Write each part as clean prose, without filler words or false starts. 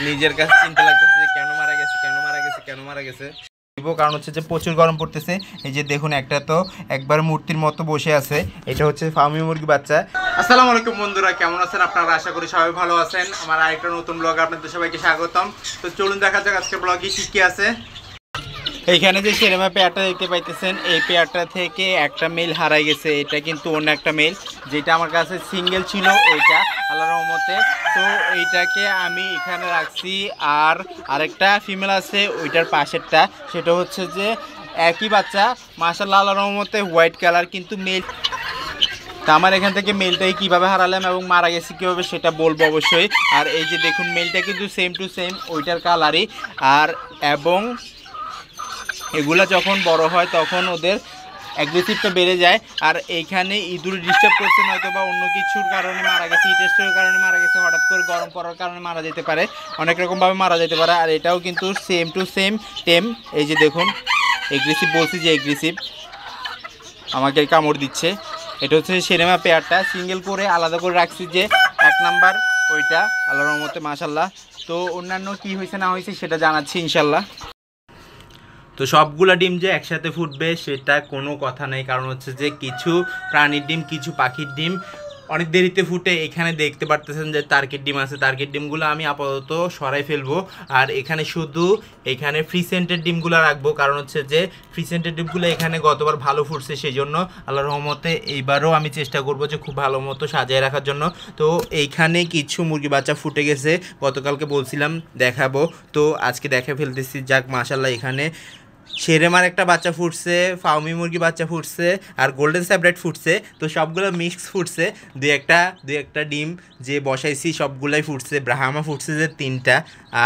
নিজের কাছে চিন্তা লাগতেছে যে কেন মারা গেছে কেন মারা গেছে কেন মারা গেছে। কারণ হচ্ছে যে প্রচুর গরম পড়তেছে। এই যে দেখুন একটা তো একবার মূর্তির মতো বসে আছে, এটা হচ্ছে ফার্মি মুরগি বাচ্চা। আসসালামু আলাইকুম বন্ধুরা, কেমন আছেন আপনারা? আশা করি সবাই ভালো আছেন। আমার আরেকটা নতুন ব্লগ আপনাদের সবাইকে স্বাগতম। তো চলুন দেখা যাক আজকে ব্লগে কি কি আছে। এইখানে যে সেরেমা পেয়ারটা দেখতে পাইতেছেন, এই পেয়ারটা থেকে একটা মেল হারাই গেছে। এটা কিন্তু অন্য একটা মেল, যেটা আমার কাছে সিঙ্গেল ছিল ওইটা আল্লাহর রহমতে। তো এইটাকে আমি এখানে রাখছি, আর আরেকটা ফিমেল আছে ওইটার পাশেরটা, সেটা হচ্ছে যে একই বাচ্চা মাশাআল্লাহ আল্লাহর রহমতে, হোয়াইট কালার কিন্তু মেল। তা আমার এখান থেকে মেলটাই কীভাবে হারালাম এবং মারা গেছি কীভাবে সেটা বলবো অবশ্যই। আর এই যে দেখুন মেলটা কিন্তু সেম টু সেম ওইটার কালারই। আর এবং এগুলা যখন বড় হয় তখন ওদের অ্যাগ্রেসিভটা বেড়ে যায়। আর এইখানে ইঁদুর ডিস্টার্ব করছে, নয়তো বা অন্য কিছুর কারণে মারা গেছে, হিটেস্টের কারণে মারা গেছে, হঠাৎ করে গরম পড়ার কারণে মারা যেতে পারে, অনেক রকমভাবে মারা যেতে পারে। আর এটাও কিন্তু সেম টু সেম টেম। এই যে দেখুন এগ্রেসিভ, বলছি যে এগ্রেসিভ, আমাকে কামড় দিচ্ছে। এটা হচ্ছে সেরেমা পেয়ারটা, সিঙ্গেল করে আলাদা করে রাখছি যে এক নাম্বার ওইটা আল্লাহর রহমতে মাশাআল্লাহ। তো অন্যান্য কি হয়েছে না হয়েছে সেটা জানাচ্ছি ইনশাল্লাহ। তো সবগুলা ডিম যে একসাথে ফুটবে সেটা কোনো কথা নেই, কারণ হচ্ছে যে কিছু প্রাণীর ডিম কিছু পাখির ডিম অনেক দেরিতে ফুটে। এখানে দেখতে পারতেছেন যে টার্গেট ডিম আছে, টার্গেট ডিমগুলো আমি আপাতত সরাই ফেলবো। আর এখানে শুধু এখানে ফ্রি সেন্টের ডিমগুলো রাখবো, কারণ হচ্ছে যে ফ্রি সেন্টের ডিমগুলো এখানে গতবার ভালো ফুটছে, সেই জন্য আল্লাহর রহমতে এইবারও আমি চেষ্টা করবো যে খুব ভালো মতো সাজিয়ে রাখার জন্য। তো এইখানে কিছু মুরগি বাচ্চা ফুটে গেছে, গতকালকে বলছিলাম দেখাবো, তো আজকে দেখে ফেলতেছি। যাক মাশাআল্লাহ, এখানে সেরেমার একটা বাচ্চা ফুটছে, ফাউমি মুরগি বাচ্চা ফুটছে, আর গোল্ডেন স্যাব্রাইট ফুটছে। তো সবগুলো মিক্স ফুটছে, দুই একটা ডিম যে বসাইছি সবগুলাই ফুটছে। ব্রাহ্মা ফুটছে যে 3টা,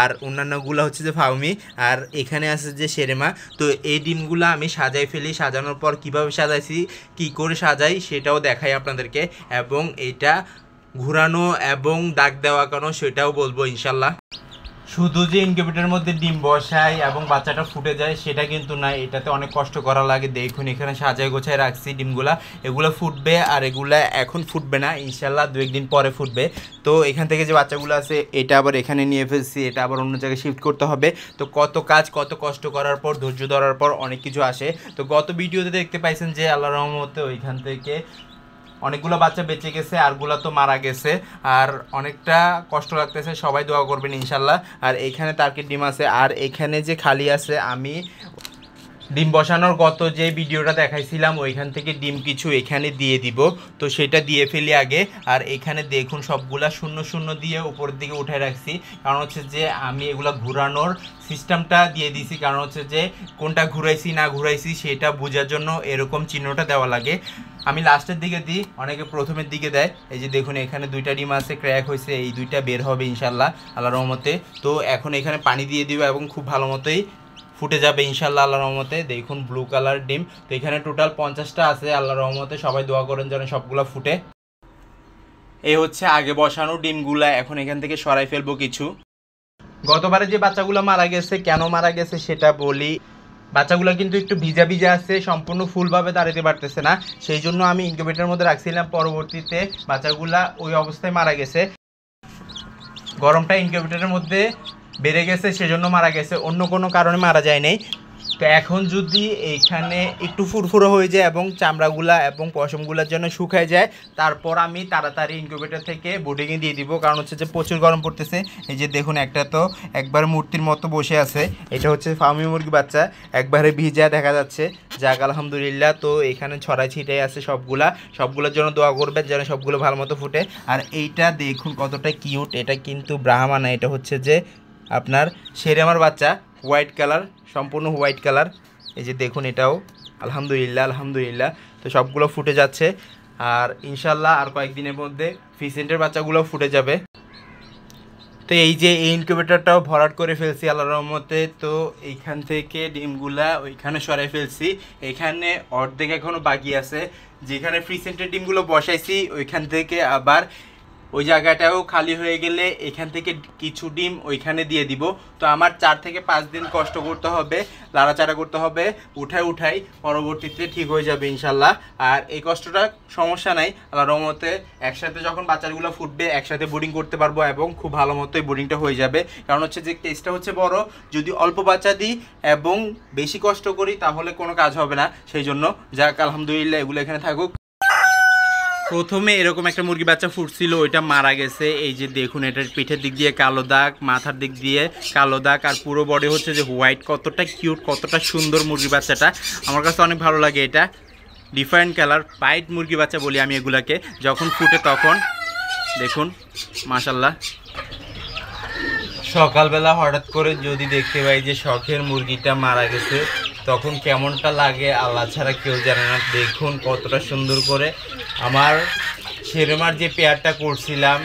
আর অন্যান্যগুলো হচ্ছে যে ফাউমি, আর এখানে আছে যে সেরেমা। তো এই ডিমগুলো আমি সাজাই ফেলি, সাজানোর পর কিভাবে সাজাইছি কি করে সাজাই সেটাও দেখাই আপনাদেরকে, এবং এটা ঘুরানো এবং দাগ দেওয়া কেন সেটাও বলবো ইনশাল্লাহ। শুধু যে ইনকিউবেটরের মধ্যে ডিম বসাই এবং বাচ্চাটা ফুটে যায় সেটা কিন্তু না, এটাতে অনেক কষ্ট করা লাগে। দেখুন এখানে সাজায় গোছায় রাখছি ডিমগুলা, এগুলো ফুটবে, আর এগুলা এখন ফুটবে না, ইনশাল্লাহ 2-1 দিন পরে ফুটবে। তো এখান থেকে যে বাচ্চাগুলো আছে এটা আবার এখানে নিয়ে ফেলছি, এটা আবার অন্য জায়গায় শিফট করতে হবে। তো কত কাজ কত কষ্ট করার পর, ধৈর্য ধরার পর অনেক কিছু আসে। তো গত ভিডিওতে দেখতে পাইছেন যে আল্লাহর রহমতে ওইখান থেকে অনেকগুলো বাচ্চা বেঁচে গেছে, আরগুলো তো মারা গেছে, আর অনেকটা কষ্ট লাগতেছে। সবাই দোয়া করবেন ইনশাল্লাহ। আর এইখানে টার্গেট ডিম আছে, আর এখানে যে খালি আছে আমি ডিম বসানোর গত যে ভিডিওটা দেখাইছিলাম ওইখান থেকে ডিম কিছু এখানে দিয়ে দিব, তো সেটা দিয়ে ফেলি আগে। আর এখানে দেখুন সবগুলা 0-0 দিয়ে উপরের দিকে উঠে রাখছি, কারণ হচ্ছে যে আমি এগুলা ঘুরানোর সিস্টেমটা দিয়ে দিছি, কারণ হচ্ছে যে কোনটা ঘুরাইছি না ঘুরাইছি সেটা বোঝার জন্য এরকম চিহ্নটা দেওয়া লাগে। আমি লাস্টের দিকে দিই, অনেকে প্রথমের দিকে দেয়। এই যে দেখুন এখানে 2টা ডিম আছে, ক্র্যাক হয়েছে, এই 2টা বের হবে ইনশাল্লাহ আল্লাহর রহমতে। তো এখন এখানে পানি দিয়ে দিব এবং খুব ভালো মতোই ফুটে যাবে ইনশাল্লাহ আল্লাহর রহমতে। দেখুন ব্লু কালার ডিম, তো এখানে টোটাল 50টা আছে আল্লাহর রহমতে। সবাই দোয়া করেন যেন সবগুলো ফুটে। এই হচ্ছে আগে বসানো ডিমগুলা, এখন এখান থেকে সরাই ফেলবো কিছু। গতবারে যে বাচ্চাগুলো মারা গেছে, কেন মারা গেছে সেটা বলি। বাচ্চাগুলো কিন্তু একটু ভিজা ভিজা আছে, সম্পূর্ণ ফুলভাবে দাঁড়াতে পারতেছে না, সেই জন্য আমি ইনকিউবেটরের মধ্যে রাখছিলাম। পরবর্তীতে বাচ্চাগুলা ওই অবস্থায় মারা গেছে, গরমটা ইনকিউবেটরের মধ্যে বেড়ে গেছে সেজন্য মারা গেছে, অন্য কোনো কারণে মারা যায় নাই। তো এখন যদি এইখানে একটু ফুরফুরো হয়ে যায় এবং চামড়াগুলা এবং পশমগুলোর জন্য শুকায় যায়, তারপর আমি তাড়াতাড়ি ইনকিউবেটর থেকে বোর্ডিংয়ে দিয়ে দিব, কারণ হচ্ছে যে প্রচুর গরম পড়তেছে। এই যে দেখুন একটা তো একবার মূর্তির মতো বসে আছে, এটা হচ্ছে ফার্মি মুরগি বাচ্চা, একবারে ভিজা দেখা যাচ্ছে। যাক আলহামদুলিল্লাহ। তো এখানে ছড়াই ছিটাই আছে সবগুলোর জন্য দোয়া করবেন যেন সবগুলো ভালো মতো ফুটে। আর এইটা দেখুন কতটা কিউট, এটা কিন্তু ব্রাহ্মা না, এটা হচ্ছে যে আপনার সেরেমার বাচ্চা, হোয়াইট কালার, সম্পূর্ণ হোয়াইট কালার। এই যে দেখুন এটাও আলহামদুলিল্লাহ। তো সবগুলো ফুটে যাচ্ছে, আর ইনশাল্লাহ আর কয়েকদিনের মধ্যে ফিসেন্টের বাচ্চাগুলো ফুটে যাবে। তো এই যে এই ইনকিউবেটরটাও ভরাট করে ফেলছি আল্লাহর রহমতে। তো এইখান থেকে ডিমগুলা ওইখানে সরাই ফেলছি, এখানে অর্ধেক এখনও বাকি আছে। যেখানে ফ্রি সেন্টের ডিমগুলো বসাইছি ওইখান থেকে আবার ওই জায়গাটাও খালি হয়ে গেলে এখান থেকে কিছু ডিম ওইখানে দিয়ে দিব। তো আমার 4 থেকে 5 দিন কষ্ট করতে হবে, লাড়াচাড়া করতে হবে, উঠাই পরবর্তীতে ঠিক হয়ে যাবে ইনশাল্লাহ। আর এই কষ্টটা সমস্যা নাই, আল্লাহর রহমতে একসাথে যখন বাচ্চাগুলো ফুটবে একসাথে বোর্ডিং করতে পারবো এবং খুব ভালো মতোই বোর্ডিংটা হয়ে যাবে। কারণ হচ্ছে যে কেসটা হচ্ছে বড়, যদি অল্প বাচ্চা দিই এবং বেশি কষ্ট করি তাহলে কোনো কাজ হবে না। সেই জন্য যাক আলহামদুলিল্লাহ এগুলো এখানে থাকুক। প্রথমে এরকম একটা মুরগি বাচ্চা ফুটছিল, ওইটা মারা গেছে। এই যে দেখুন, এটার পিঠের দিক দিয়ে কালো দাগ, মাথার দিক দিয়ে কালো দাগ, আর পুরো বডি হচ্ছে যে হোয়াইট। কতটা কিউট, কতটা সুন্দর মুরগি বাচ্চাটা, আমার কাছে অনেক ভালো লাগে। এটা ডিফারেন্ট কালার পাইট মুরগি বাচ্চা বলি আমি এগুলাকে। যখন ফুটে তখন দেখুন মাশাল্লাহ। সকালবেলা হঠাৎ করে যদি দেখতে পাই যে শখের মুরগিটা মারা গেছে তখন কেমনটা লাগে আল্লাহ ছাড়া কেউ জানে না। দেখুন কতটা সুন্দর করে আমার শেরমার যে পেয়ারটা করছিলাম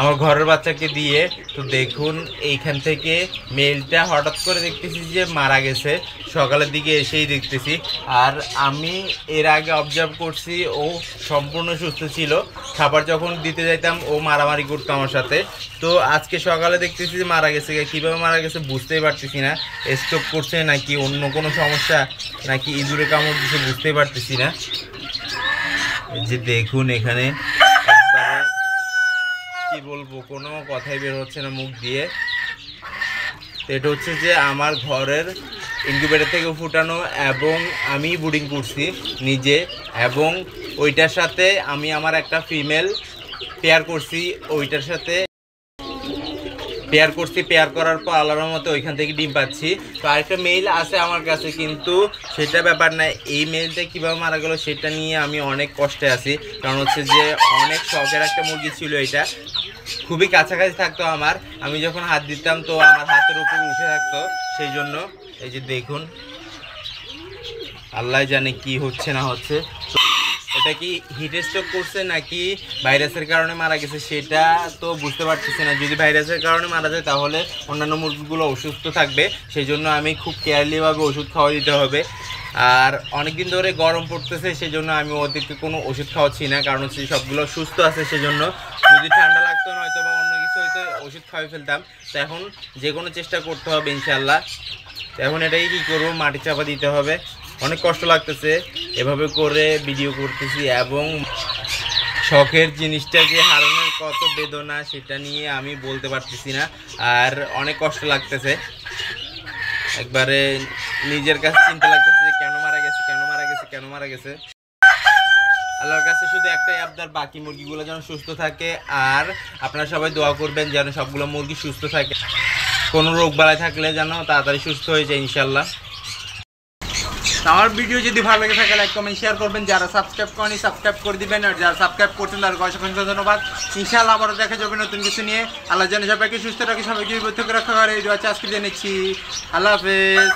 আমার ঘরের বাচ্চাকে দিয়ে, তো দেখুন এইখান থেকে মেলটা হঠাৎ করে দেখতেছি যে মারা গেছে, সকালের দিকে এসেই দেখতেছি। আর আমি এর আগে অবজার্ভ করছি ও সম্পূর্ণ সুস্থ ছিল, খাবার যখন দিতে যাইতাম ও মারামারি করতো আমার সাথে। তো আজকে সকালে দেখতেছি যে মারা গেছে। কীভাবে মারা গেছে বুঝতেই পারতেছি না, স্ট্রোক করছে নাকি অন্য কোনো সমস্যা নাকি ইঁদুরে কামড় দিচ্ছে বুঝতেই পারতেছি না। এই যে দেখুন এখানে একবারে কি বলবো, কোনো কথাই বের হচ্ছে না মুখ দিয়ে। এটা হচ্ছে যে আমার ঘরের ইনকিউবেটর থেকে ফুটানো এবং আমি ব্রিডিং করছি নিজে, এবং ওইটার সাথে আমি আমার একটা ফিমেল পেয়ার করছি, ওইটার সাথে পেয়ার করার পর আল্লাহর মতো ওইখান থেকে ডিম পাচ্ছি। তো আরেকটা মেইল আছে আমার কাছে, কিন্তু সেটা ব্যাপার না। এই মেইলটা কীভাবে মারা গেল সেটা নিয়ে আমি অনেক কষ্টে আছি। কারণ হচ্ছে যে অনেক শখের একটা মুরগি ছিল, এটা খুবই কাছাকাছি থাকতো আমার, আমি যখন হাত দিতাম তো আমার হাতের উপর উঠে থাকতো। সেই জন্য এই যে দেখুন আল্লাহ জানে কি হচ্ছে না হচ্ছে। এটা কি হিট স্ট্রোক করছে নাকি ভাইরাসের কারণে মারা গেছে সেটা তো বুঝতে পারতেছি না। যদি ভাইরাসের কারণে মারা যায় তাহলে অন্যান্য মুরগিগুলো অসুস্থ থাকবে, সেই জন্য আমি খুব কেয়ারলিভাবে ওষুধ খাওয়া দিতে হবে। আর অনেকদিন ধরে গরম পড়তেছে, সেই জন্য আমি ওদেরকে কোনো ওষুধ খাওয়াচ্ছি না, কারণ হচ্ছে সবগুলো সুস্থ আছে। সেজন্য যদি ঠান্ডা লাগতো নয়তো বা অন্য কিছু হয়তো ওষুধ খাওয়াই ফেলতাম। তো এখন যে কোনো চেষ্টা করতে হবে ইনশাল্লাহ। তো এখন এটাই কী করবো, মাটি চাপা দিতে হবে। অনেক কষ্ট লাগতেছে এভাবে করে ভিডিও করতেছি, এবং শখের জিনিসটা যে হারানোর কত বেদনা সেটা নিয়ে আমি বলতে পারতেছি না। আর অনেক কষ্ট লাগতেছে, একবারে নিজের কাছে চিন্তা লাগতেছে যে কেন মারা গেছে। আল্লাহর কাছে শুধু একটাই আবদার, বাকি মুরগিগুলো যেন সুস্থ থাকে। আর আপনারা সবাই দোয়া করবেন যেন সবগুলো মুরগি সুস্থ থাকে, কোনো রোগ বালাই থাকলে যেন তাড়াতাড়ি সুস্থ হয়ে যায় ইনশাল্লাহ। আমার ভিডিও যদি ভালো লাগে থাকে লাইক কমেন্ট শেয়ার করবেন, যারা সাবস্ক্রাইব করেনি সাবস্ক্রাইব করে দিবেন, আর যারা সাবস্ক্রাইব করছেন তাদেরকে অসংখ্য ধন্যবাদ। ইনশাআল্লাহ আবারও দেখা যাবে নতুন কিছু নিয়ে। আল্লাহ যেন সবাইকে সুস্থ রাখে, সবাইকে বিপদ থেকে রক্ষা করে এই দোয়া আজকে জেনেছি। আল্লাহ হাফেজ।